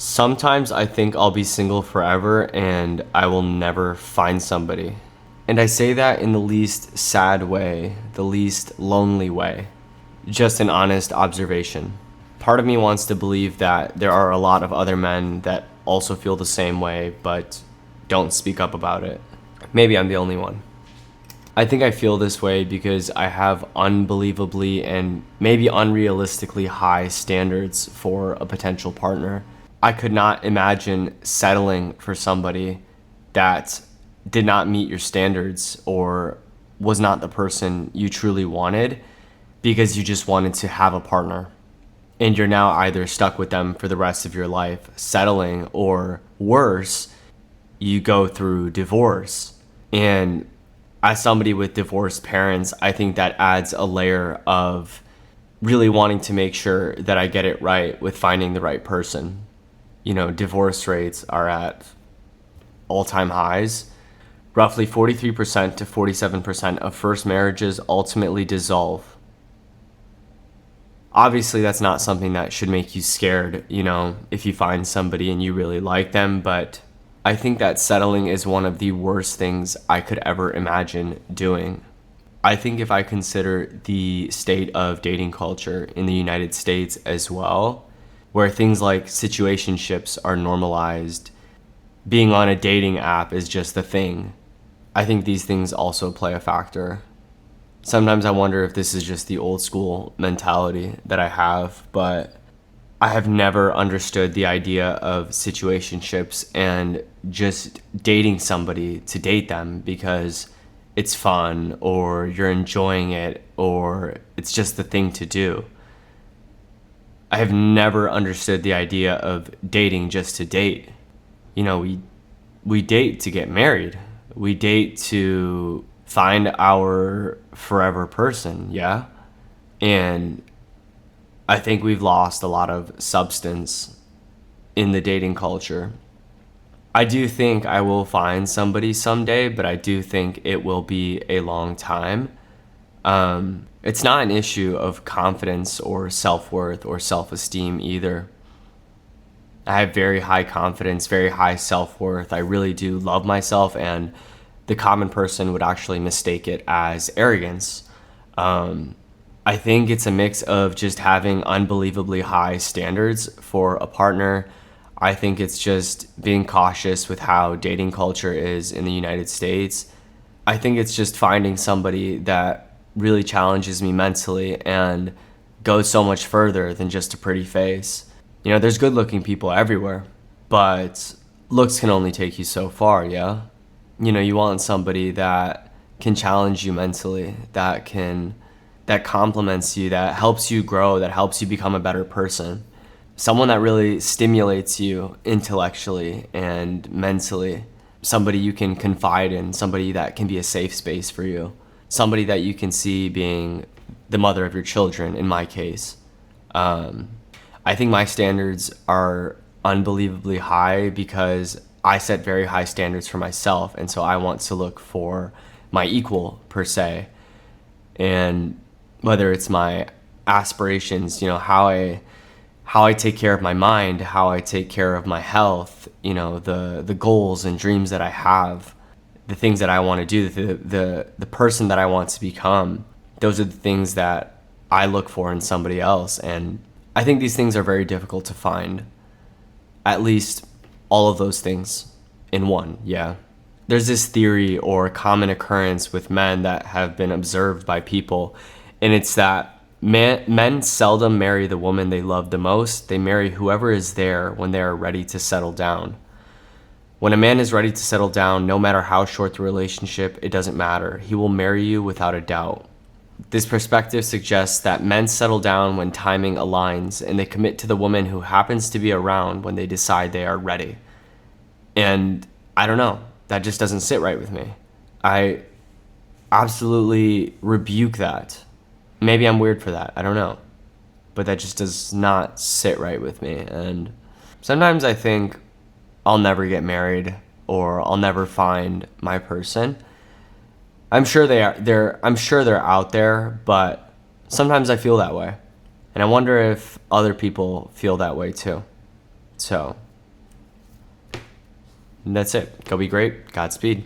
Sometimes I think I'll be single forever and I will never find somebody. And I say that in the least sad way, the least lonely way. Just an honest observation. Part of me wants to believe that there are a lot of other men that also feel the same way, but don't speak up about it. Maybe I'm the only one. I think I feel this way because I have unbelievably and maybe unrealistically high standards for a potential partner. I could not imagine settling for somebody that did not meet your standards or was not the person you truly wanted because you just wanted to have a partner. And you're now either stuck with them for the rest of your life, settling, or worse, you go through divorce. And as somebody with divorced parents, I think that adds a layer of really wanting to make sure that I get it right with finding the right person. Divorce rates are at all-time highs. Roughly 43% to 47% of first marriages ultimately dissolve. Obviously, that's not something that should make you scared, if you find somebody and you really like them, but I think that settling is one of the worst things I could ever imagine doing. I think if I consider the state of dating culture in the United States as well, where things like situationships are normalized, being on a dating app is just the thing. I think these things also play a factor. Sometimes I wonder if this is just the old school mentality that I have, but I have never understood the idea of situationships and just dating somebody to date them because it's fun or you're enjoying it or it's just the thing to do. I have never understood the idea of dating just to date. We date to get married. We date to find our forever person, yeah? And I think we've lost a lot of substance in the dating culture. I do think I will find somebody someday, but I do think it will be a long time. It's not an issue of confidence or self-worth or self-esteem either. I have very high confidence, very high self-worth. I really do love myself, and the common person would actually mistake it as arrogance. I think it's a mix of just having unbelievably high standards for a partner. I think it's just being cautious with how dating culture is in the United States. I think it's just finding somebody that really challenges me mentally and goes so much further than just a pretty face. There's good looking people everywhere, but looks can only take you so far, yeah? You want somebody that can challenge you mentally, that compliments you, that helps you grow, that helps you become a better person. Someone that really stimulates you intellectually and mentally. Somebody you can confide in, somebody that can be a safe space for you. Somebody that you can see being the mother of your children, in my case. I think my standards are unbelievably high because I set very high standards for myself, and so I want to look for my equal, per se. And whether it's my aspirations, how I take care of my mind, how I take care of my health, the goals and dreams that I have, the things that I want to do, the person that I want to become. Those are the things that I look for in somebody else, and I think these things are very difficult to find. At least all of those things in one, yeah. There's this theory or common occurrence with men that have been observed by people, and it's that men seldom marry the woman they love the most. They marry whoever is there when they are ready to settle down. When a man is ready to settle down, no matter how short the relationship, it doesn't matter. He will marry you without a doubt. This perspective suggests that men settle down when timing aligns and they commit to the woman who happens to be around when they decide they are ready. And I don't know, that just doesn't sit right with me. I absolutely rebuke that. Maybe I'm weird for that, I don't know. But that just does not sit right with me. And sometimes I think I'll never get married or I'll never find my person. I'm sure they're out there, but sometimes I feel that way. And I wonder if other people feel that way too. So That's it. Go be great. Godspeed.